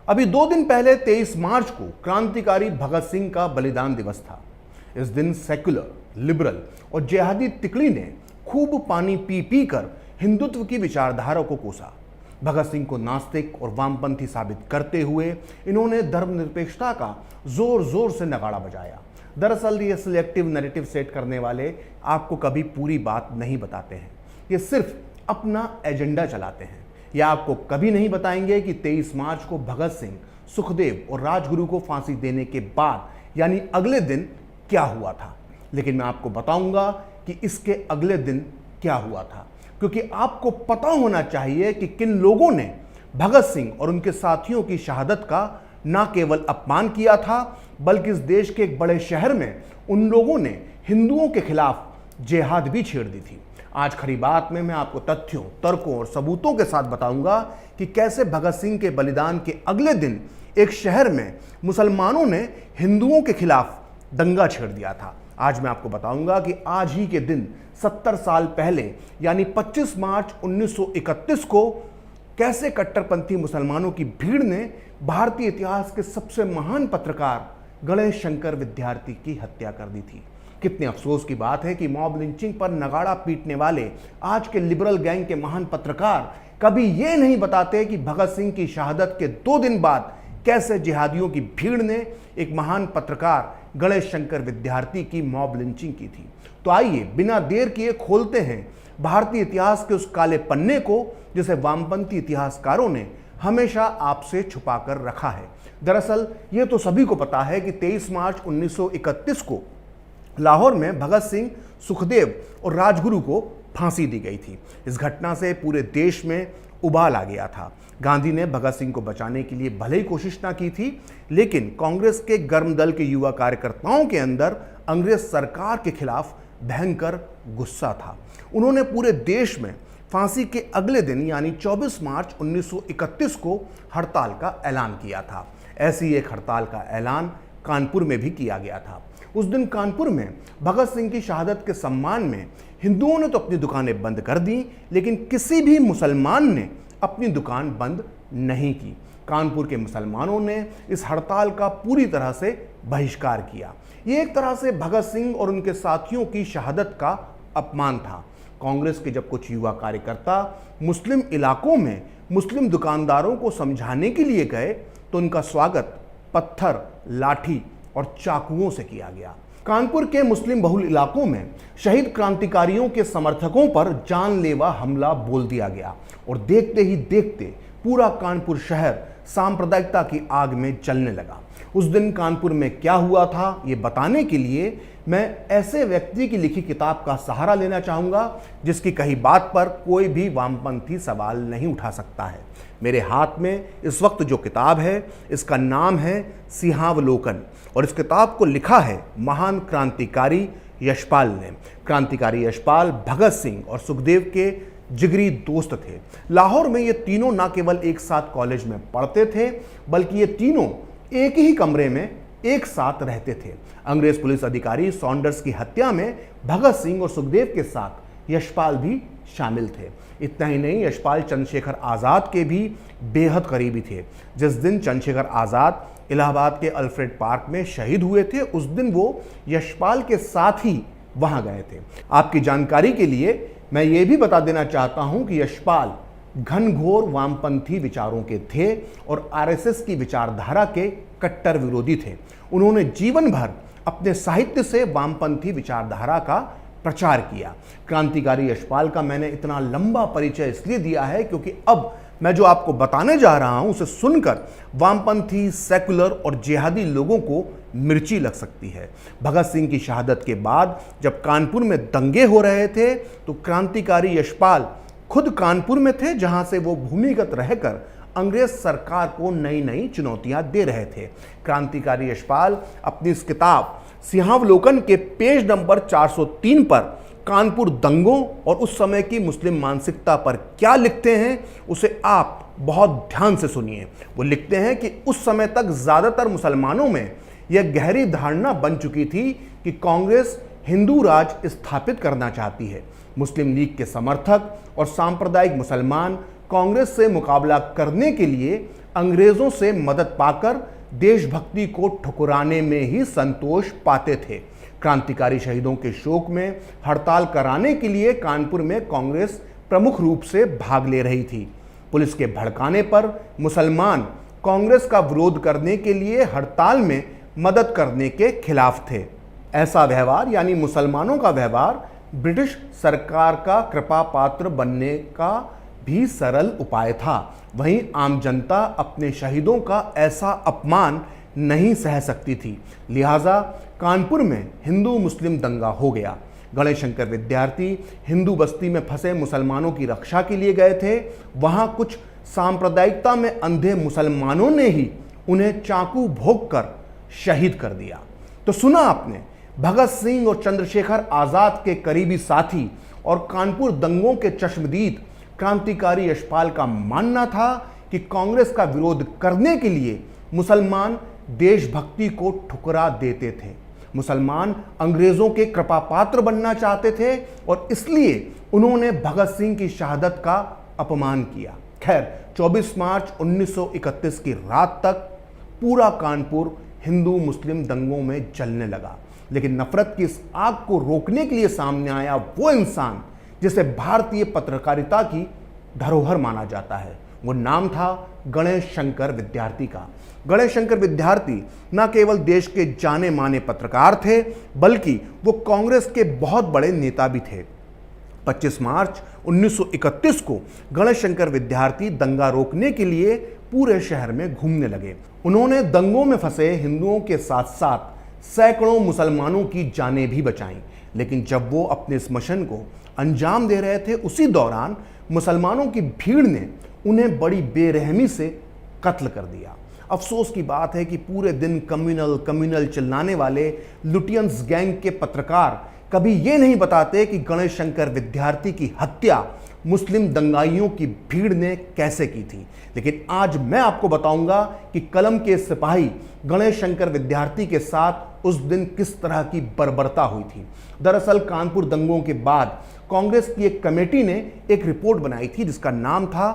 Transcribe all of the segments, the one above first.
अभी 2 दिन पहले 23 मार्च को क्रांतिकारी भगत सिंह का बलिदान दिवस था। इस दिन सेक्युलर, लिबरल और जिहादी तिकड़ी ने खूब पानी पी पी कर हिंदुत्व की विचारधारा को कोसा। भगत सिंह को नास्तिक और वामपंथी साबित करते हुए इन्होंने धर्मनिरपेक्षता का जोर जोर से नगाड़ा बजाया। दरअसल ये सिलेक्टिव नैरेटिव सेट करने वाले आपको कभी पूरी बात नहीं बताते हैं। ये सिर्फ अपना एजेंडा चलाते हैं। ये आपको कभी नहीं बताएंगे कि 23 मार्च को भगत सिंह, सुखदेव और राजगुरु को फांसी देने के बाद यानी अगले दिन क्या हुआ था। लेकिन मैं आपको बताऊंगा कि इसके अगले दिन क्या हुआ था, क्योंकि आपको पता होना चाहिए कि किन लोगों ने भगत सिंह और उनके साथियों की शहादत का न केवल अपमान किया था, बल्कि इस देश के एक बड़े शहर में उन लोगों ने हिंदुओं के खिलाफ जिहाद भी छेड़ दी थी। आज खरी बात में मैं आपको तथ्यों, तर्कों और सबूतों के साथ बताऊंगा कि कैसे भगत सिंह के बलिदान के अगले दिन एक शहर में मुसलमानों ने हिंदुओं के खिलाफ दंगा छेड़ दिया था। आज मैं आपको बताऊंगा कि आज ही के दिन 70 साल पहले यानी 25 मार्च 1931 को कैसे कट्टरपंथी मुसलमानों की भीड़ ने भारतीय इतिहास के सबसे महान पत्रकार गणेश शंकर विद्यार्थी की हत्या कर दी थी। कितने अफसोस की बात है कि मॉब लिंचिंग पर नगाड़ा पीटने वाले आज के लिबरल गैंग के महान पत्रकार कभी ये नहीं बताते कि भगत सिंह की शहादत के 2 दिन बाद कैसे जिहादियों की भीड़ ने एक महान पत्रकार गणेश शंकर विद्यार्थी की मॉब लिंचिंग की थी। तो आइए बिना देर किए खोलते हैं भारतीय इतिहास के उस काले पन्ने को जिसे वामपंथी इतिहासकारों ने हमेशा आपसे छुपा कर रखा है। दरअसल ये तो सभी को पता है कि 23 मार्च 1931 को लाहौर में भगत सिंह, सुखदेव और राजगुरु को फांसी दी गई थी। इस घटना से पूरे देश में उबाल आ गया था। गांधी ने भगत सिंह को बचाने के लिए भले ही कोशिश ना की थी, लेकिन कांग्रेस के गर्म दल के युवा कार्यकर्ताओं के अंदर अंग्रेज सरकार के खिलाफ भयंकर गुस्सा था। उन्होंने पूरे देश में फांसी के अगले दिन यानी 24 मार्च 1931 को हड़ताल का ऐलान किया था। ऐसी एक हड़ताल का ऐलान कानपुर में भी किया गया था। उस दिन कानपुर में भगत सिंह की शहादत के सम्मान में हिंदुओं ने तो अपनी दुकानें बंद कर दी, लेकिन किसी भी मुसलमान ने अपनी दुकान बंद नहीं की। कानपुर के मुसलमानों ने इस हड़ताल का पूरी तरह से बहिष्कार किया। ये एक तरह से भगत सिंह और उनके साथियों की शहादत का अपमान था। कांग्रेस के जब कुछ युवा कार्यकर्ता मुस्लिम इलाकों में मुस्लिम दुकानदारों को समझाने के लिए गए तो उनका स्वागत पत्थर, लाठी और चाकुओं से किया गया। कानपुर के मुस्लिम बहुल इलाकों में शहीद क्रांतिकारियों के समर्थकों पर जानलेवा हमला बोल दिया गया और देखते ही देखते पूरा कानपुर शहर सांप्रदायिकता की आग में जलने लगा। उस दिन कानपुर में क्या हुआ था ये बताने के लिए मैं ऐसे व्यक्ति की लिखी किताब का सहारा लेना चाहूंगा जिसकी कही बात पर कोई भी वामपंथी सवाल नहीं उठा सकता है। मेरे हाथ में इस वक्त जो किताब है इसका नाम है सिंहावलोकन और इस किताब को लिखा है महान क्रांतिकारी यशपाल ने। क्रांतिकारी यशपाल भगत सिंह और सुखदेव के जिगरी दोस्त थे। लाहौर में ये तीनों न केवल एक साथ कॉलेज में पढ़ते थे, बल्कि ये तीनों एक ही कमरे में एक साथ रहते थे। अंग्रेज पुलिस अधिकारी सॉन्डर्स की हत्या में भगत सिंह और सुखदेव के साथ यशपाल भी शामिल थे। इतना ही नहीं, यशपाल चंद्रशेखर आज़ाद के भी बेहद करीबी थे। जिस दिन चंद्रशेखर आज़ाद इलाहाबाद के अल्फ्रेड पार्क में शहीद हुए थे, उस दिन वो यशपाल के साथ ही वहां गए थे। आपकी जानकारी के लिए मैं ये भी बता देना चाहता हूं कि यशपाल घनघोर वामपंथी विचारों के थे और आरएसएस की विचारधारा के कट्टर विरोधी थे। उन्होंने जीवन भर अपने साहित्य से वामपंथी विचारधारा का प्रचार किया। क्रांतिकारी यशपाल का मैंने इतना लंबा परिचय इसलिए दिया है क्योंकि अब मैं जो आपको बताने जा रहा हूं उसे सुनकर वामपंथी, सेकुलर और जिहादी लोगों को मिर्ची लग सकती है। भगत सिंह की शहादत के बाद जब कानपुर में दंगे हो रहे थे तो क्रांतिकारी यशपाल खुद कानपुर में थे, जहां से वो भूमिगत रहकर अंग्रेज सरकार को नई नई चुनौतियां दे रहे थे। क्रांतिकारी यशपाल अपनी इस किताब सिंहावलोकन के पेज नंबर 403 पर कानपुर दंगों और उस समय की मुस्लिम मानसिकता पर क्या लिखते हैं उसे आप बहुत ध्यान से सुनिए। वो लिखते हैं कि उस समय तक ज्यादातर मुसलमानों में यह गहरी धारणा बन चुकी थी कि कांग्रेस हिंदू राज स्थापित करना चाहती है। मुस्लिम लीग के समर्थक और सांप्रदायिक मुसलमान कांग्रेस से मुकाबला करने के लिए अंग्रेजों से मदद पाकर देशभक्ति को ठुकराने में ही संतोष पाते थे। क्रांतिकारी शहीदों के शोक में हड़ताल कराने के लिए कानपुर में कांग्रेस प्रमुख रूप से भाग ले रही थी। पुलिस के भड़काने पर मुसलमान कांग्रेस का विरोध करने के लिए हड़ताल में मदद करने के खिलाफ थे। ऐसा व्यवहार यानी मुसलमानों का व्यवहार ब्रिटिश सरकार का कृपा पात्र बनने का भी सरल उपाय था। वहीं आम जनता अपने शहीदों का ऐसा अपमान नहीं सह सकती थी, लिहाजा कानपुर में हिंदू मुस्लिम दंगा हो गया। गणेश शंकर विद्यार्थी हिंदू बस्ती में फंसे मुसलमानों की रक्षा के लिए गए थे। वहां कुछ सांप्रदायिकता में अंधे मुसलमानों ने ही उन्हें चाकू भोंक कर शहीद कर दिया। तो सुना आपने, भगत सिंह और चंद्रशेखर आजाद के करीबी साथी और कानपुर दंगों के चश्मदीद क्रांतिकारी यशपाल का मानना था कि कांग्रेस का विरोध करने के लिए मुसलमान देशभक्ति को ठुकरा देते थे। मुसलमान अंग्रेजों के कृपा पात्र बनना चाहते थे और इसलिए उन्होंने भगत सिंह की शहादत का अपमान किया। खैर, 24 मार्च 1931 की रात तक पूरा कानपुर हिंदू मुस्लिम दंगों में जलने लगा, लेकिन नफरत की इस आग को रोकने के लिए सामने आया वो इंसान जिसे भारतीय पत्रकारिता की धरोहर माना जाता है। वो नाम था गणेश शंकर विद्यार्थी का। गणेश शंकर विद्यार्थी न केवल देश के जाने माने पत्रकार थे, बल्कि वो कांग्रेस के बहुत बड़े नेता भी थे। 25 मार्च 1931 को गणेश शंकर विद्यार्थी दंगा रोकने के लिए पूरे शहर में घूमने लगे। उन्होंने दंगों में फंसे हिंदुओं के साथ साथ सैकड़ों मुसलमानों की जानें भी बचाईं। लेकिन जब वो अपने इस मिशन को अंजाम दे रहे थे, उसी दौरान मुसलमानों की भीड़ ने उन्हें बड़ी बेरहमी से कत्ल कर दिया। अफसोस की बात है कि पूरे दिन कम्युनल चिल्लाने वाले लुटियंस गैंग के पत्रकार कभी ये नहीं बताते कि गणेश शंकर विद्यार्थी की हत्या मुस्लिम दंगाइयों की भीड़ ने कैसे की थी। लेकिन आज मैं आपको बताऊंगा कि कलम के सिपाही गणेश शंकर विद्यार्थी के साथ उस दिन किस तरह की बर्बरता हुई थी। दरअसल कानपुर दंगों के बाद कांग्रेस की एक कमेटी ने एक रिपोर्ट बनाई थी जिसका नाम था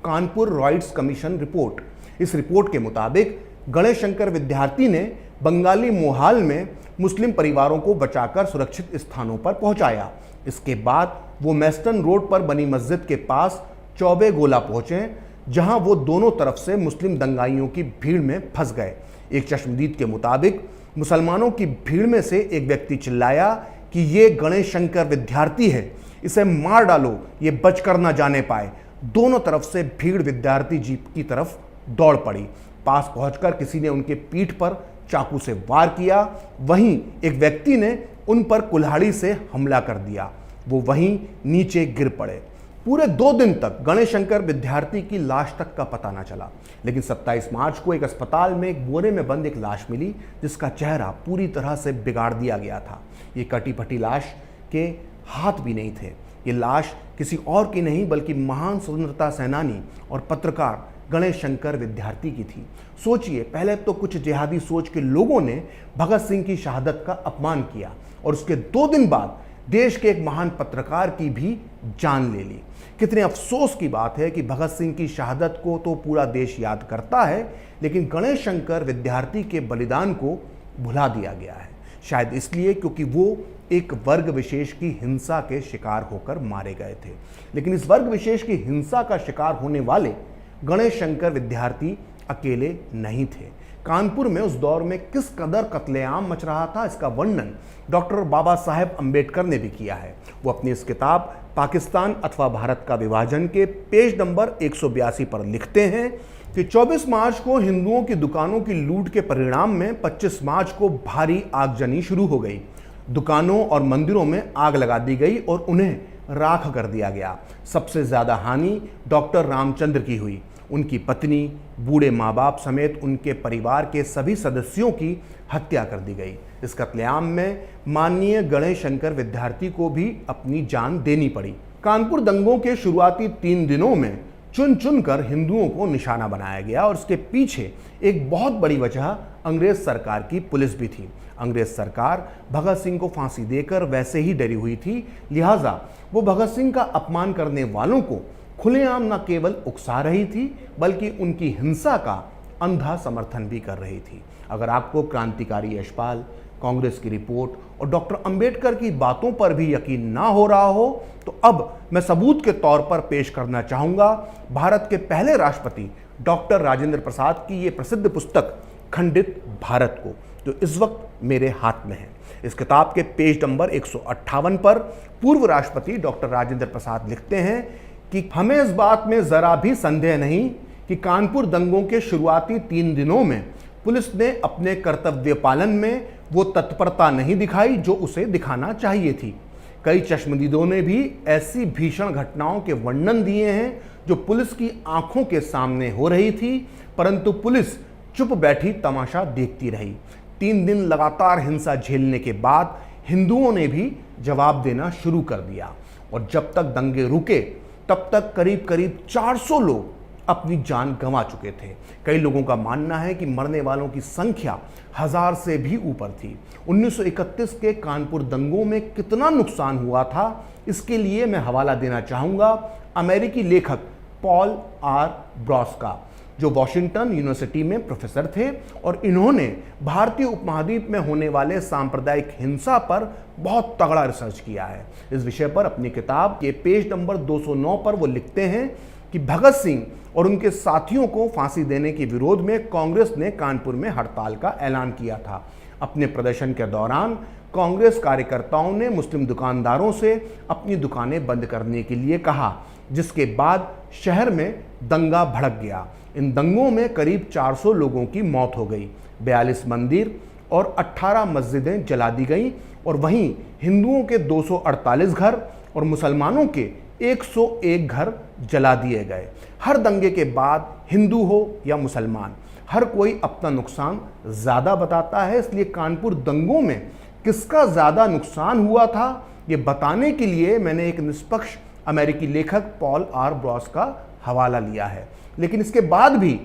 कानपुर राइट्स कमीशन रिपोर्ट। इस रिपोर्ट के मुताबिक गणेश शंकर विद्यार्थी ने बंगाली मोहाल में मुस्लिम परिवारों को बचाकर सुरक्षित स्थानों पर पहुंचाया। इसके बाद वो मेस्टन रोड पर बनी मस्जिद के पास चौबे गोला पहुंचे, जहां वो दोनों तरफ से मुस्लिम दंगाइयों की भीड़ में फंस गए। एक चश्मदीद के मुताबिक मुसलमानों की भीड़ में से एक व्यक्ति चिल्लाया कि ये गणेश शंकर विद्यार्थी है, इसे मार डालो, ये बचकर ना जाने पाए। दोनों तरफ से भीड़ विद्यार्थी जीप की तरफ दौड़ पड़ी। पास पहुंचकर किसी ने उनके पीठ पर चाकू से वार किया। वहीं एक व्यक्ति ने उन पर कुल्हाड़ी से हमला कर दिया। वो वहीं नीचे गिर पड़े। पूरे 2 दिन तक गणेश शंकर विद्यार्थी की लाश तक का पता न चला, लेकिन 27 मार्च को एक अस्पताल में एक बोरे में बंद एक लाश मिली जिसका चेहरा पूरी तरह से बिगाड़ दिया गया था। ये कटी फटी लाश के हाथ भी नहीं थे। ये लाश किसी और की नहीं बल्कि महान स्वतंत्रता सेनानी और पत्रकार गणेश शंकर विद्यार्थी की थी। सोचिए, पहले तो कुछ जिहादी सोच के लोगों ने भगत सिंह की शहादत का अपमान किया और उसके 2 दिन बाद देश के एक महान पत्रकार की भी जान ले ली। कितने अफसोस की बात है कि भगत सिंह की शहादत को तो पूरा देश याद करता है, लेकिन गणेश शंकर विद्यार्थी के बलिदान को भुला दिया गया है। शायद इसलिए क्योंकि वो एक वर्ग विशेष की हिंसा के शिकार होकर मारे गए थे। लेकिन इस वर्ग विशेष की हिंसा का शिकार होने वाले गणेश शंकर विद्यार्थी अकेले नहीं थे। कानपुर में उस दौर में किस कदर कत्लेआम मच रहा था, इसका वर्णन डॉक्टर बाबा साहेब अंबेडकर ने भी किया है। वो अपनी इस किताब पाकिस्तान अथवा भारत का विभाजन के पेज नंबर 182 पर लिखते हैं कि 24 मार्च को हिंदुओं की दुकानों की लूट के परिणाम में 25 मार्च को भारी आगजनी शुरू हो गई। दुकानों और मंदिरों में आग लगा दी गई और उन्हें राख कर दिया गया। सबसे ज्यादा हानि डॉक्टर रामचंद्र की हुई। उनकी पत्नी, बूढ़े माँ बाप समेत उनके परिवार के सभी सदस्यों की हत्या कर दी गई। इस कत्लेआम में माननीय गणेश शंकर विद्यार्थी को भी अपनी जान देनी पड़ी। कानपुर दंगों के शुरुआती 3 दिनों में चुन चुन कर हिंदुओं को निशाना बनाया गया और इसके पीछे एक बहुत बड़ी वजह अंग्रेज सरकार की पुलिस भी थी। अंग्रेज सरकार भगत सिंह को फांसी देकर वैसे ही डरी हुई थी, लिहाजा वो भगत सिंह का अपमान करने वालों को खुलेआम न केवल उकसा रही थी बल्कि उनकी हिंसा का अंधा समर्थन भी कर रही थी। अगर आपको क्रांतिकारी यशपाल, कांग्रेस की रिपोर्ट और डॉक्टर अंबेडकर की बातों पर भी यकीन ना हो रहा हो तो अब मैं सबूत के तौर पर पेश करना चाहूंगा भारत के पहले राष्ट्रपति डॉक्टर राजेंद्र प्रसाद की ये प्रसिद्ध पुस्तक खंडित भारत को, जो इस वक्त मेरे हाथ में है। इस किताब के पेज नंबर 158 पर पूर्व राष्ट्रपति डॉक्टर राजेंद्र प्रसाद लिखते हैं कि हमें इस बात में जरा भी संदेह नहीं कि कानपुर दंगों के शुरुआती 3 दिनों में पुलिस ने अपने कर्तव्य पालन में वो तत्परता नहीं दिखाई जो उसे दिखाना चाहिए थी। कई चश्मदीदों ने भी ऐसी भीषण घटनाओं के वर्णन दिए हैं जो पुलिस की आंखों के सामने हो रही थी, परंतु पुलिस चुप बैठी तमाशा देखती रही। 3 दिन लगातार हिंसा झेलने के बाद हिंदुओं ने भी जवाब देना शुरू कर दिया और जब तक दंगे रुके तब तक करीब करीब 400 लोग अपनी जान गंवा चुके थे। कई लोगों का मानना है कि मरने वालों की संख्या 1000 से भी ऊपर थी। 1931 के कानपुर दंगों में कितना नुकसान हुआ था, इसके लिए मैं हवाला देना चाहूंगा अमेरिकी लेखक पॉल आर ब्रॉस का, जो वॉशिंगटन यूनिवर्सिटी में प्रोफेसर थे और इन्होंने भारतीय उपमहाद्वीप में होने वाले सांप्रदायिक हिंसा पर बहुत तगड़ा रिसर्च किया है। इस विषय पर अपनी किताब के पेज नंबर 209 पर वो लिखते हैं कि भगत सिंह और उनके साथियों को फांसी देने के विरोध में कांग्रेस ने कानपुर में हड़ताल का ऐलान किया था। अपने प्रदर्शन के दौरान कांग्रेस कार्यकर्ताओं ने मुस्लिम दुकानदारों से अपनी दुकानें बंद करने के लिए कहा, जिसके बाद शहर में दंगा भड़क गया। इन दंगों में करीब 400 लोगों की मौत हो गई, 42 मंदिर और 18 मस्जिदें जला दी गईं और वहीं हिंदुओं के 248 घर और मुसलमानों के 101 घर जला दिए गए। हर दंगे के बाद हिंदू हो या मुसलमान, हर कोई अपना नुकसान ज़्यादा बताता है, इसलिए कानपुर दंगों में किसका ज़्यादा नुकसान हुआ था ये बताने के लिए मैंने एक निष्पक्ष अमेरिकी लेखक पॉल आर ब्रॉस का हवाला लिया है। लेकिन इसके बाद भी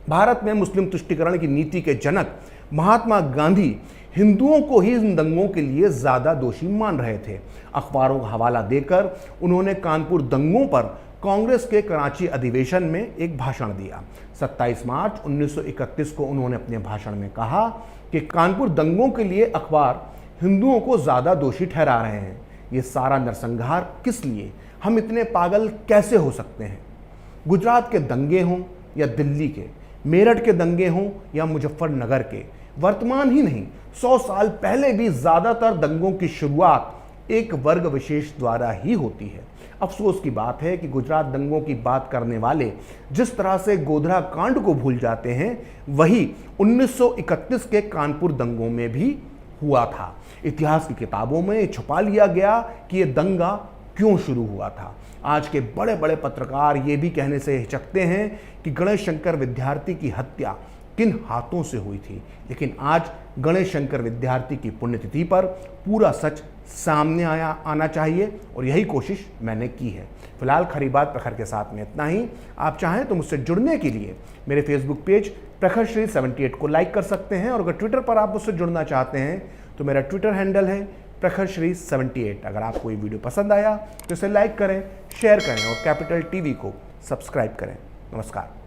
भारत में मुस्लिम तुष्टीकरण की नीति के जनक महात्मा गांधी हिंदुओं को ही इन दंगों के लिए ज़्यादा दोषी मान रहे थे। अखबारों का हवाला देकर उन्होंने कानपुर दंगों पर कांग्रेस के कराची अधिवेशन में एक भाषण दिया। 27 मार्च 1931 को उन्होंने अपने भाषण में कहा कि कानपुर दंगों के लिए अखबार हिंदुओं को ज़्यादा दोषी ठहरा रहे हैं। ये सारा नरसंहार किस लिए? हम इतने पागल कैसे हो सकते हैं? गुजरात के दंगे हों या दिल्ली के, मेरठ के दंगे हों या मुजफ्फरनगर के, वर्तमान ही नहीं 100 साल पहले भी ज़्यादातर दंगों की शुरुआत एक वर्ग विशेष द्वारा ही होती है। अफसोस की बात है कि गुजरात दंगों की बात करने वाले जिस तरह से गोधरा कांड को भूल जाते हैं, वही 1931 के कानपुर दंगों में भी हुआ था। इतिहास की किताबों में छुपा लिया गया कि यह दंगा क्यों शुरू हुआ था। आज के बड़े बड़े पत्रकार ये भी कहने से हिचकते हैं कि गणेश शंकर विद्यार्थी की हत्या किन हाथों से हुई थी, लेकिन आज गणेश शंकर विद्यार्थी की पुण्यतिथि पर पूरा सच सामने आना चाहिए और यही कोशिश मैंने की है। फिलहाल खरी बात प्रखर के साथ में इतना ही। आप चाहें तो मुझसे जुड़ने के लिए मेरे फेसबुक पेज प्रखर श्री 78 को लाइक कर सकते हैं और अगर ट्विटर पर आप मुझसे जुड़ना चाहते हैं तो मेरा ट्विटर हैंडल है प्रखर श्री 78। अगर आपको ये वीडियो पसंद आया तो इसे लाइक करें, शेयर करें और कैपिटल टीवी को सब्सक्राइब करें। नमस्कार।